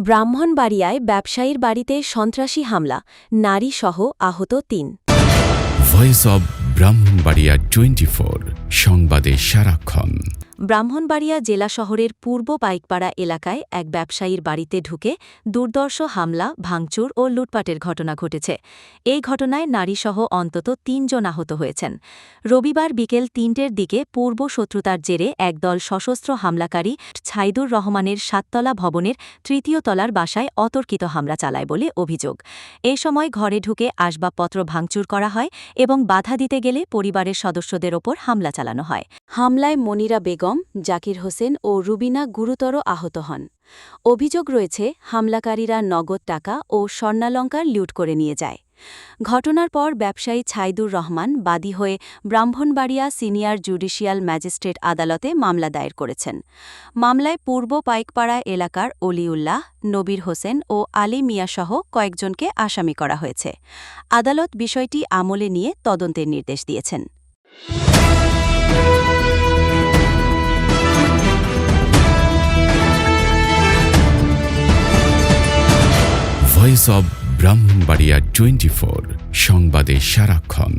ব্রাহ্মণবাড়িয়ায় ব্যবসায়ীর বাড়িতে সন্ত্রাসী হামলা, নারীসহ আহত ৩। ভয়েস অব ব্রাহ্মণবাড়িয়া 24 সংবাদে সারাক্ষণ। ব্রাহ্মণবাড়িয়া জেলা শহরের পূর্ব পাইকপাড়া এলাকায় এক ব্যবসায়ীর বাড়িতে ঢুকে দুর্ধর্ষ হামলা, ভাঙচুর ও লুটপাটের ঘটনা ঘটেছে। এই ঘটনায় নারীসহ অন্তত ৩ জন আহত হয়েছেন। রবিবার বিকেল ৩টের দিকে পূর্ব শত্রুতার জেরে একদল সশস্ত্র হামলাকারী ছাইদুর রহমানের ৭তলা ভবনের ৩য় তলার বাসায় অতর্কিত হামলা চালায় বলে অভিযোগ। এ সময় ঘরে ঢুকে আসবাবপত্র ভাঙচুর করা হয় এবং বাধা দিতে গেলে পরিবারের সদস্যদের ওপর হামলা চালানো হয়। হামলায় মনিরা বেগম, জাকির হোসেন ও রুবিনা গুরুতর আহত হন। অভিযোগ রয়েছে হামলাকারীরা নগদ টাকা ও স্বর্ণালঙ্কার লুট করে নিয়ে যায়। ঘটনার পর ব্যবসায়ী ছাইদুর রহমান বাদী হয়ে ব্রাহ্মণবাড়িয়া সিনিয়র জুডিশিয়াল ম্যাজিস্ট্রেট আদালতে মামলা দায়ের করেছেন। মামলায় পূর্ব পাইকপাড়া এলাকার অলিউল্লাহ, নবীর হোসেন ও আলী মিয়াসহ কয়েকজনকে আসামি করা হয়েছে। আদালত বিষয়টি আমলে নিয়ে তদন্তের নির্দেশ দিয়েছেন। ভয়েস অব ব্রাহ্মণবাড়িয়া 24 সংবাদে সারাক্ষণ।